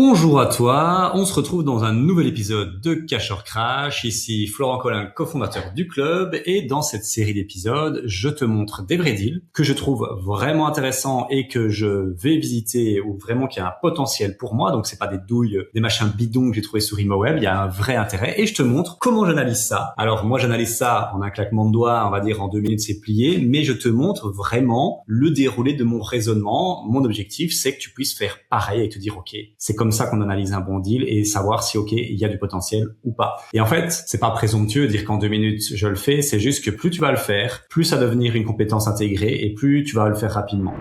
Bonjour à toi, on se retrouve dans un nouvel épisode de Cash or Crash. Ici Florent Collin, cofondateur du club, et dans cette série d'épisodes, je te montre des vrais deals que je trouve vraiment intéressants et que je vais visiter ou vraiment qui a un potentiel pour moi. Donc c'est pas des douilles, des machins bidons que j'ai trouvé sur ImoWeb, il y a un vrai intérêt et je te montre comment j'analyse ça. Alors moi j'analyse ça en un claquement de doigts, on va dire en 2 minutes c'est plié, mais je te montre vraiment le déroulé de mon raisonnement. Mon objectif c'est que tu puisses faire pareil et te dire ok, c'est comme ça qu'on analyse un bon deal et savoir si ok il y a du potentiel ou pas. Et en fait, c'est pas présomptueux de dire qu'en 2 minutes je le fais, c'est juste que plus tu vas le faire, plus ça va devenir une compétence intégrée et plus tu vas le faire rapidement.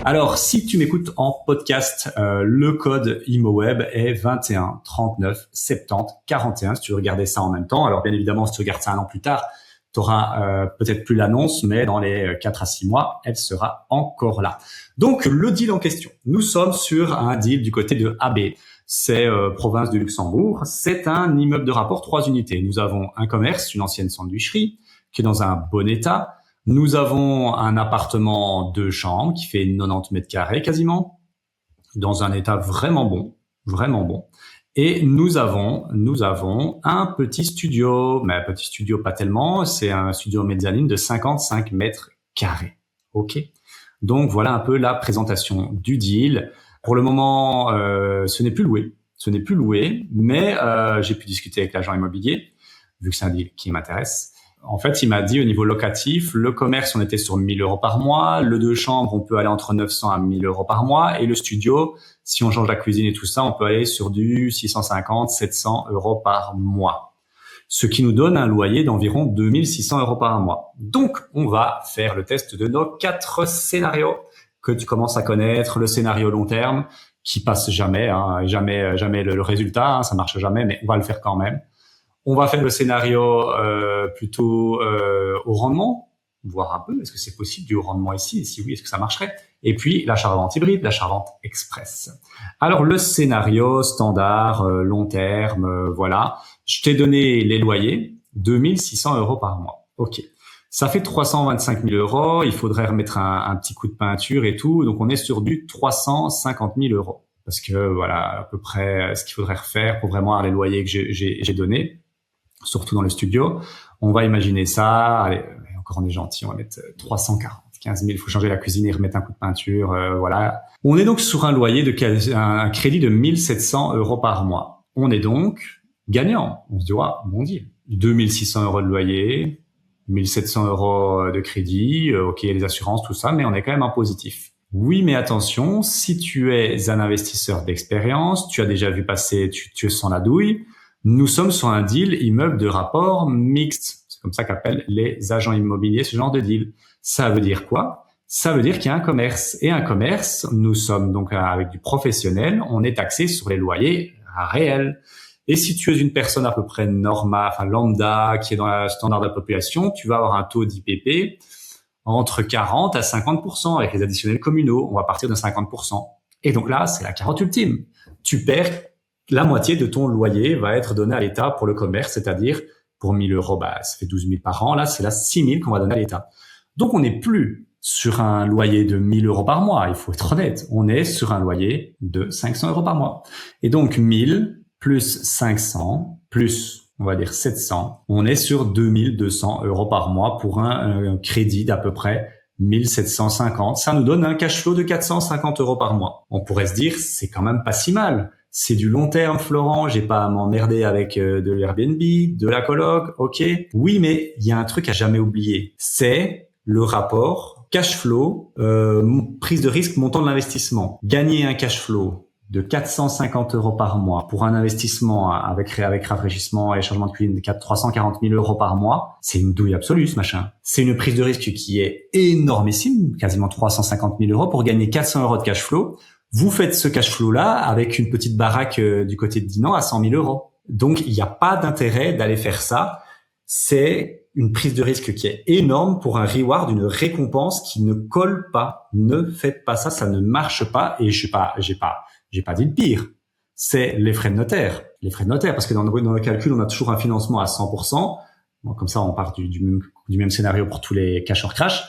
Alors, si tu m'écoutes en podcast, le code ImoWeb est 21 39 70 41. Si tu regardais ça en même temps, alors bien évidemment, si tu regardes ça un an plus tard, tu auras peut-être plus l'annonce, mais dans les 4 à 6 mois, elle sera encore là. Donc, le deal en question. Nous sommes sur un deal du côté de AB. C'est province du Luxembourg. C'est un immeuble de rapport 3 unités. Nous avons un commerce, une ancienne sandwicherie, qui est dans un bon état. Nous avons un appartement 2 chambres qui fait 90 mètres carrés quasiment, dans un état vraiment bon, vraiment bon. Et nous avons un petit studio, mais un petit studio pas tellement, c'est un studio mezzanine de 55 mètres carrés. Ok. Donc voilà un peu la présentation du deal. Pour le moment, ce n'est plus loué, mais j'ai pu discuter avec l'agent immobilier, vu que c'est un deal qui m'intéresse. En fait, il m'a dit au niveau locatif, le commerce, on était sur 1 000 € par mois. Le 2 chambres, on peut aller entre 900 à 1 000 € par mois. Et le studio, si on change la cuisine et tout ça, on peut aller sur du 650, 700 € par mois. Ce qui nous donne un loyer d'environ 2 600 € par mois. Donc, on va faire le test de nos 4 scénarios que tu commences à connaître. Le scénario long terme, qui passe jamais, jamais le résultat, ça marche jamais, mais on va le faire quand même. On va faire le scénario plutôt au rendement, voir un peu, est-ce que c'est possible du haut rendement ici, et si oui, est-ce que ça marcherait? Et puis l'achat-revente hybride, l'achat-revente express. Alors le scénario standard, long terme, voilà. Je t'ai donné les loyers, 2 600 € par mois. Ok. Ça fait 325 000 €, il faudrait remettre un petit coup de peinture et tout, donc on est sur du 350 000 €. Parce que voilà, à peu près ce qu'il faudrait refaire pour vraiment avoir les loyers que j'ai donnés. Surtout dans le studio. On va imaginer ça. Allez, encore on est gentil, on va mettre 340, 15 000. Il faut changer la cuisine et remettre un coup de peinture. Voilà. On est donc sur un loyer un crédit de 1 700 € par mois. On est donc gagnant. On se dit, bon deal. 2 600 € de loyer, 1 700 € de crédit. Ok, les assurances, tout ça, mais on est quand même en positif. Oui, mais attention, si tu es un investisseur d'expérience, tu as déjà vu passer, tu sens la douille. Nous sommes sur un deal immeuble de rapport mixte. C'est comme ça qu'appellent les agents immobiliers ce genre de deal. Ça veut dire quoi? Ça veut dire qu'il y a un commerce. Et un commerce, nous sommes donc avec du professionnel, on est taxé sur les loyers réels. Et si tu es une personne à peu près normale, lambda, qui est dans le standard de la population, tu vas avoir un taux d'IPP entre 40 à 50% avec les additionnels communaux. On va partir de 50%. Et donc là, c'est la carotte ultime. Tu perds la moitié de ton loyer va être donné à l'État pour le commerce, c'est-à-dire pour 1 000 €, ça fait 12 000 par an. Là, c'est 6 000 qu'on va donner à l'État. Donc, on n'est plus sur un loyer de 1 000 € par mois. Il faut être honnête. On est sur un loyer de 500 € par mois. Et donc, 1 000 plus 500 plus, on va dire 700, on est sur 2 200 € par mois pour un crédit d'à peu près 1 750. Ça nous donne un cash flow de 450 € par mois. On pourrait se dire, c'est quand même pas si mal. C'est du long terme, Florent, j'ai pas à m'emmerder avec de l'Airbnb, de la coloc, ok. Oui, mais il y a un truc à jamais oublier. C'est le rapport cash flow, prise de risque, montant de l'investissement. Gagner un cash flow de 450 € par mois pour un investissement avec rafraîchissement et changement de cuisine de 340 000 € par mois, c'est une douille absolue, ce machin. C'est une prise de risque qui est énormissime, quasiment 350 000 € pour gagner 400 € de cash flow. Vous faites ce cash flow-là avec une petite baraque du côté de Dinan à 100 000 €. Donc, il n'y a pas d'intérêt d'aller faire ça. C'est une prise de risque qui est énorme pour un reward, une récompense qui ne colle pas. Ne faites pas ça, ça ne marche pas. Et j'ai pas dit le pire. C'est les frais de notaire. Les frais de notaire, parce que dans le calcul, on a toujours un financement à 100%. Bon, comme ça, on part du même scénario pour tous les cash or crash.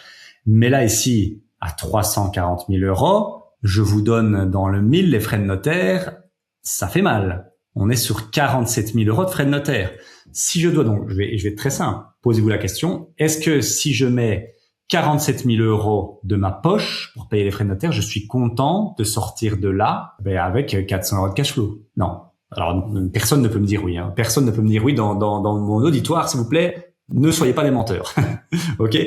Mais là, ici, à 340 000 euros, je vous donne dans le 1000 les frais de notaire. Ça fait mal. On est sur 47 000 euros de frais de notaire. Si je dois donc, je vais être très simple. Posez-vous la question. Est-ce que si je mets 47 000 euros de ma poche pour payer les frais de notaire, je suis content de sortir de là, avec 400 euros de cash flow? Non. Alors, personne ne peut me dire oui, hein. Personne ne peut me dire oui dans mon auditoire, s'il vous plaît. Ne soyez pas des menteurs. OK?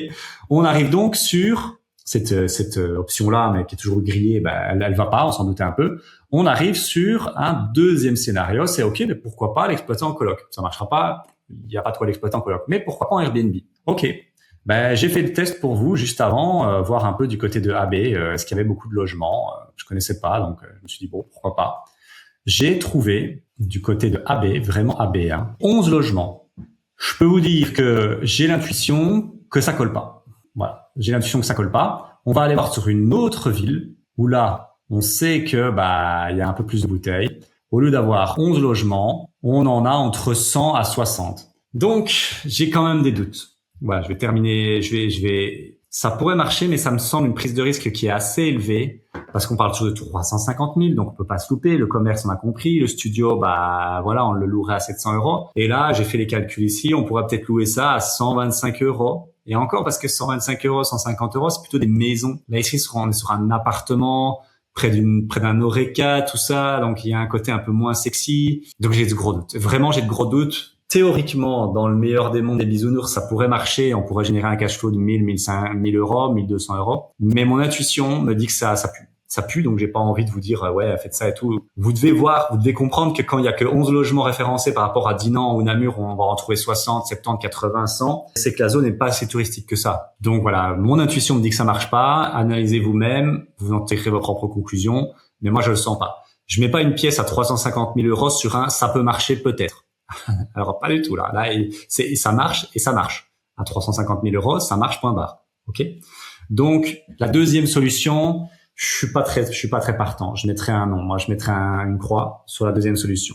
On arrive donc sur cette option-là, mais qui est toujours grillée, elle va pas, on s'en doutait un peu. On arrive sur un deuxième scénario, c'est OK, mais pourquoi pas l'exploiter en coloc? Ça marchera pas, il n'y a pas de quoi l'exploiter en coloc, mais pourquoi pas en Airbnb? OK. J'ai fait le test pour vous juste avant, voir un peu du côté de AB, est-ce qu'il y avait beaucoup de logements? Je connaissais pas, donc je me suis dit bon, pourquoi pas. J'ai trouvé du côté de AB, vraiment AB, 11 logements. Je peux vous dire que j'ai l'intuition que ça colle pas. Voilà, j'ai l'intuition que ça colle pas. On va aller voir sur une autre ville où là, on sait que il y a un peu plus de bouteilles. Au lieu d'avoir 11 logements, on en a entre 100 à 60. Donc, j'ai quand même des doutes. Voilà, je vais terminer, ça pourrait marcher, mais ça me semble une prise de risque qui est assez élevée parce qu'on parle toujours de 350 000, donc on peut pas se louper. Le commerce, on a compris. Le studio, on le louerait à 700 euros. Et là, j'ai fait les calculs ici. On pourrait peut-être louer ça à 125 euros. Et encore, parce que 125 euros, 150 euros, c'est plutôt des maisons. Là, ici, on est sur un appartement près d'un Oreca, tout ça. Donc, il y a un côté un peu moins sexy. Donc, j'ai de gros doutes. Vraiment, j'ai de gros doutes. Théoriquement, dans le meilleur des mondes des bisounours, ça pourrait marcher. On pourrait générer un cash flow de 1000, 1500, 1000 euros, 1200 euros. Mais mon intuition me dit que ça pue. Ça pue, donc j'ai pas envie de vous dire, ouais, faites ça et tout. Vous devez comprendre que quand il y a que 11 logements référencés par rapport à Dinan ou Namur, où on va en trouver 60, 70, 80, 100, c'est que la zone n'est pas assez touristique que ça. Donc voilà, mon intuition me dit que ça marche pas. Analysez vous-même, vous en tirerez vos propres conclusions. Mais moi, je le sens pas. Je mets pas une pièce à 350 000 euros sur ça peut marcher peut-être. Alors pas du tout là. Là, ça marche et ça marche. À 350 000 euros, ça marche point barre. Ok. Donc la deuxième solution, je suis pas très partant. Je mettrais un non. Moi, je mettrais une croix sur la deuxième solution.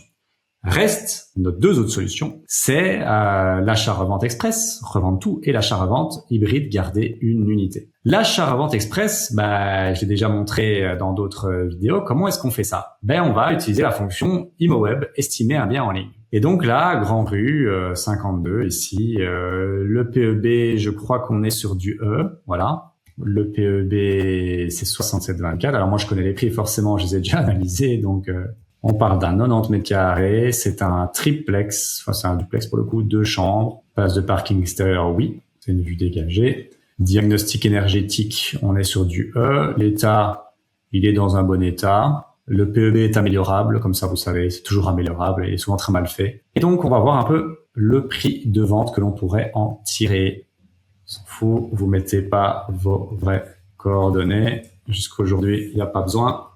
Reste nos deux autres solutions. C'est l'achat-revente express, revendre tout, et l'achat-revente hybride, garder une unité. L'achat-revente express, j'ai déjà montré dans d'autres vidéos. Comment est-ce qu'on fait ça? On va utiliser la fonction ImoWeb, estimer un bien en ligne. Et donc là, Grand Rue 52 ici, le PEB, je crois qu'on est sur du E, voilà. Le PEB, c'est 67,24. Alors moi, je connais les prix, forcément, je les ai déjà analysés. Donc, on parle d'un 90 mètres carrés. C'est un triplex, enfin c'est un duplex pour le coup, 2 chambres. Place de parking extérieur, oui, c'est une vue dégagée. Diagnostic énergétique, on est sur du E. L'état, il est dans un bon état. Le PEB est améliorable, comme ça vous savez, c'est toujours améliorable et souvent très mal fait. Et donc, on va voir un peu le prix de vente que l'on pourrait en tirer. S'en fout, vous mettez pas vos vraies coordonnées. Jusqu'aujourd'hui, il n'y a pas besoin.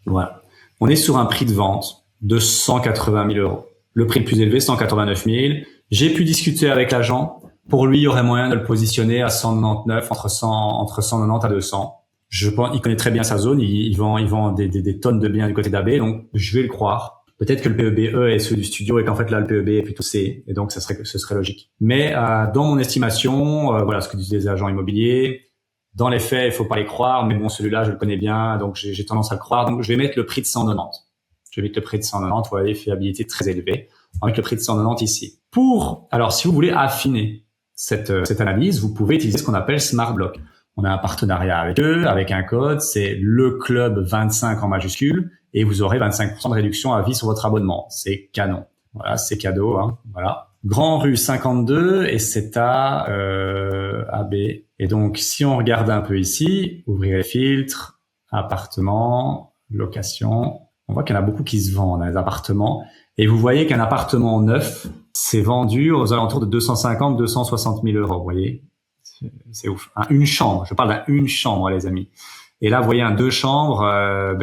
Voilà. On est sur un prix de vente de 180 000 euros. Le prix le plus élevé, 189 000. J'ai pu discuter avec l'agent. Pour lui, il y aurait moyen de le positionner à 199, entre 190 à 200. Je pense, il connaît très bien sa zone. Il vend des tonnes de biens du côté d'AB, donc je vais le croire. Peut-être que le PEB E est ceux du studio et qu'en fait là le PEB est plutôt C, et donc ce serait logique. Mais dans mon estimation, voilà ce que disent les agents immobiliers. Dans les faits, il faut pas les croire, mais bon, celui-là je le connais bien, donc j'ai tendance à le croire. Donc je vais mettre le prix de 190. Je vais mettre le prix de 190. Vous voyez, fiabilité très élevée. On va mettre le prix de 190 ici. Alors si vous voulez affiner cette analyse, vous pouvez utiliser ce qu'on appelle Smart Block. On a un partenariat avec eux, avec un code, c'est le club 25 en majuscule, et vous aurez 25% de réduction à vie sur votre abonnement. C'est canon. Voilà, c'est cadeau, voilà. Grand Rue 52, et c'est à AB. Et donc, si on regarde un peu ici, ouvrir les filtres, appartement, location, on voit qu'il y en a beaucoup qui se vendent, les appartements. Et vous voyez qu'un appartement neuf, c'est vendu aux alentours de 250, 260 000 euros, vous voyez. C'est ouf. Une chambre. Je parle d'une chambre, les amis. Et là, vous voyez un 2 chambres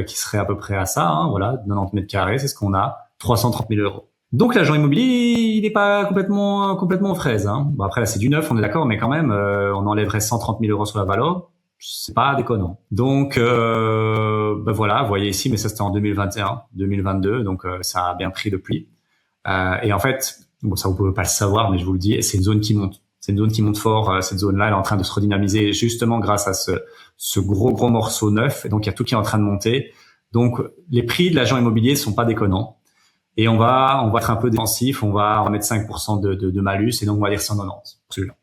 qui serait à peu près à ça. Voilà, 90 mètres carrés, c'est ce qu'on a. 330 000 euros. Donc l'agent immobilier, il n'est pas complètement aux fraises. Hein. Bon, après là c'est du neuf, on est d'accord, mais quand même, on enlèverait 130 000 euros sur la valeur. C'est pas déconnant. Donc voilà, vous voyez ici, mais ça c'était en 2021, 2022, donc ça a bien pris depuis. Et en fait, bon ça vous pouvez pas le savoir, mais je vous le dis, c'est une zone qui monte. C'est une zone qui monte fort. Cette zone-là, elle est en train de se redynamiser justement grâce à ce gros morceau neuf. Et donc il y a tout qui est en train de monter. Donc les prix de l'agent immobilier sont pas déconnants. Et on va être un peu défensif. On va mettre 5% de malus, et donc on va dire 190 pour celui-là.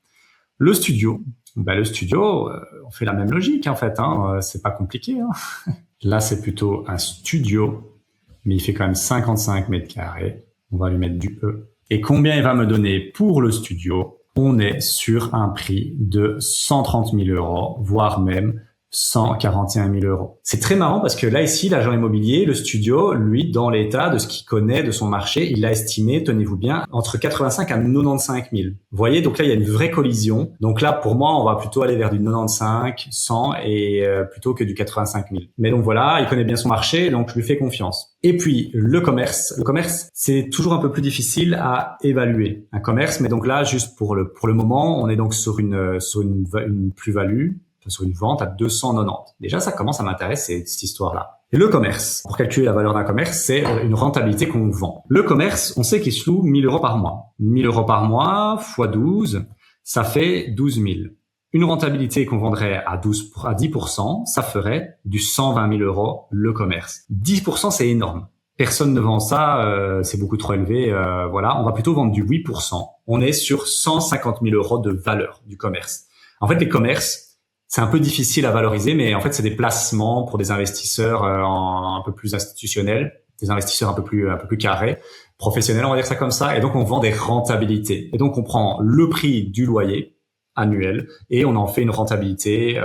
Le studio, on fait la même logique en fait. C'est pas compliqué. Hein. Là, c'est plutôt un studio, mais il fait quand même 55 mètres carrés. On va lui mettre du E. Et combien il va me donner pour le studio? On est sur un prix de 130 000 euros, voire même 141 000 euros. C'est très marrant parce que là, ici, l'agent immobilier, le studio, lui, dans l'état de ce qu'il connaît de son marché, il l'a estimé, tenez-vous bien, entre 85 à 95 000. Vous voyez, donc là, il y a une vraie collision. Donc là, pour moi, on va plutôt aller vers du 95, 100 et plutôt que du 85 000. Mais donc voilà, il connaît bien son marché, donc je lui fais confiance. Et puis, le commerce, c'est toujours un peu plus difficile à évaluer. Un commerce, mais donc là, juste pour le moment, on est donc sur une plus-value, sur une vente à 290. Déjà, ça commence à m'intéresser, cette histoire-là. Et le commerce, pour calculer la valeur d'un commerce, c'est une rentabilité qu'on vend. Le commerce, on sait qu'il se loue 1 000 euros par mois. 1 000 euros par mois fois 12, ça fait 12 000. Une rentabilité qu'on vendrait à 10%, ça ferait du 120 000 euros le commerce. 10%, c'est énorme. Personne ne vend ça, c'est beaucoup trop élevé. Voilà, on va plutôt vendre du 8%. On est sur 150 000 euros de valeur du commerce. En fait, les commerces, c'est un peu difficile à valoriser, mais en fait, c'est des placements pour des investisseurs un peu plus institutionnels, des investisseurs un peu plus carrés, professionnels, on va dire ça comme ça. Et donc, on vend des rentabilités. Et donc, on prend le prix du loyer annuel et on en fait une rentabilité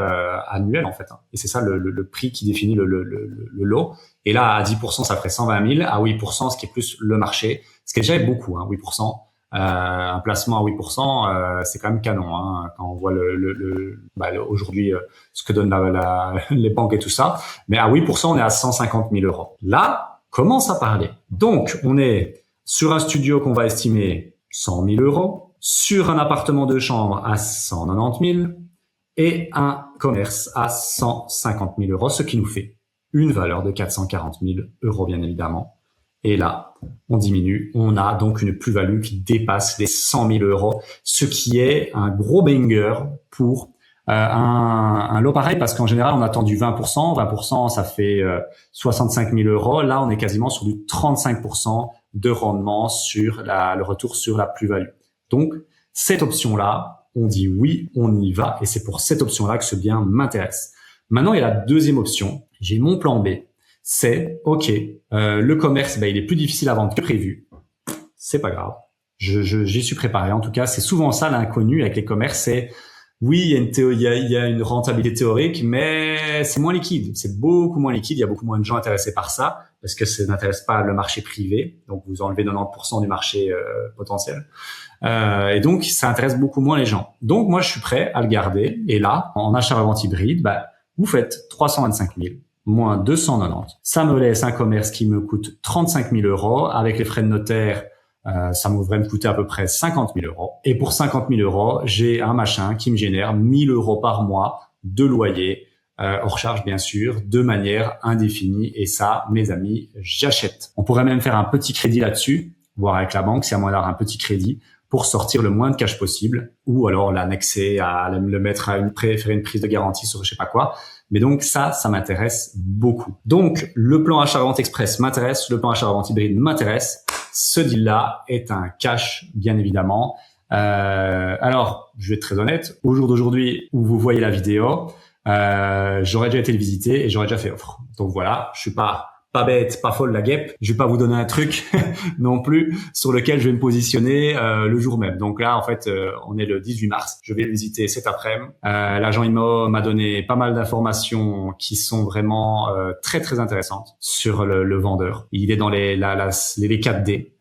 annuelle en fait. Et c'est ça le prix qui définit le lot. Et là, à 10%, ça ferait 120 000. À 8%, ce qui est plus le marché, ce qui est déjà beaucoup, 8%. Un placement à 8%, c'est quand même canon. Hein, quand on voit aujourd'hui ce que donnent les banques et tout ça. Mais à 8%, on est à 150 000 euros. Là, commence à parler. Donc, on est sur un studio qu'on va estimer 100 000 euros, sur un appartement de chambre à 190 000 et un commerce à 150 000 euros, ce qui nous fait une valeur de 440 000 euros, bien évidemment. Et là, on diminue. On a donc une plus-value qui dépasse les 100 000 euros, ce qui est un gros banger pour un lot pareil, parce qu'en général, on attend du 20%. 20%, ça fait 65 000 euros. Là, on est quasiment sur du 35% de rendement sur le retour sur la plus-value. Donc, cette option-là, on dit oui, on y va. Et c'est pour cette option-là que ce bien m'intéresse. Maintenant, il y a la deuxième option. J'ai mon plan B. C'est, OK, le commerce, il est plus difficile à vendre que prévu. C'est pas grave. J'y suis préparé. En tout cas, c'est souvent ça l'inconnu avec les commerces. C'est, oui, il y a une rentabilité théorique, mais c'est moins liquide. C'est beaucoup moins liquide. Il y a beaucoup moins de gens intéressés par ça parce que ça n'intéresse pas le marché privé. Donc, vous enlevez 90% du marché potentiel. Et donc, ça intéresse beaucoup moins les gens. Donc, moi, je suis prêt à le garder. Et là, en achat-revente hybride, vous faites 325 000. Moins 290. Ça me laisse un commerce qui me coûte 35 000 euros. Avec les frais de notaire, ça devrait me coûter à peu près 50 000 euros. Et pour 50 000 euros, j'ai un machin qui me génère 1 000 euros par mois de loyer, hors charge bien sûr, de manière indéfinie. Et ça, mes amis, j'achète. On pourrait même faire un petit crédit là-dessus, voir avec la banque, si à moins d'avoir un petit crédit, pour sortir le moins de cash possible, ou alors l'annexer, à le mettre à faire une prise de garantie sur je sais pas quoi. Mais donc ça m'intéresse beaucoup. Donc le plan achat-revente express m'intéresse, le plan achat-revente hybride m'intéresse. Ce deal-là est un cash, bien évidemment. Alors, je vais être très honnête, au jour d'aujourd'hui où vous voyez la vidéo, j'aurais déjà été le visiter et j'aurais déjà fait offre. Donc voilà, je suis pas bête, pas folle la guêpe. Je vais pas vous donner un truc non plus sur lequel je vais me positionner le jour même. Donc là, en fait, on est le 18 mars. Je vais le visiter cet après-midi. L'agent IMO m'a donné pas mal d'informations qui sont vraiment très très intéressantes sur le vendeur. Il est dans les 4D.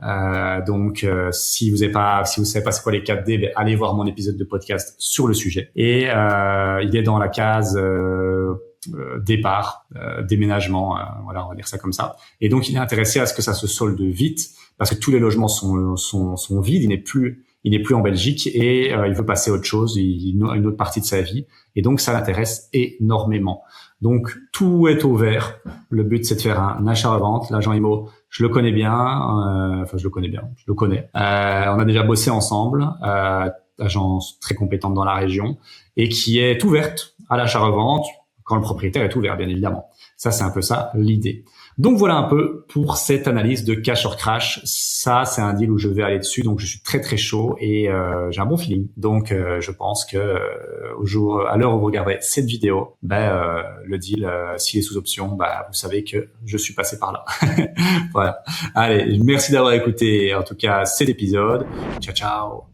Donc si vous savez pas c'est quoi les 4D, allez voir mon épisode de podcast sur le sujet. Et il est dans la case départ, déménagement, voilà, on va dire ça comme ça. Et donc, il est intéressé à ce que ça se solde vite parce que tous les logements sont vides. Il n'est plus en Belgique et il veut passer à autre chose, une autre partie de sa vie. Et donc, ça l'intéresse énormément. Donc, tout est ouvert. Le but, c'est de faire un achat-revente. L'agent IMO, je le connais bien. Je le connais. On a déjà bossé ensemble. Agence très compétente dans la région et qui est ouverte à l'achat-revente quand le propriétaire est ouvert, bien évidemment. Ça, c'est un peu ça l'idée. Donc voilà un peu pour cette analyse de cash or crash. Ça, c'est un deal où je vais aller dessus, donc je suis très très chaud et j'ai un bon feeling. Donc je pense que à l'heure où vous regardez cette vidéo, le deal, s'il est sous option, vous savez que je suis passé par là. Voilà. Allez, merci d'avoir écouté en tout cas cet épisode. Ciao ciao.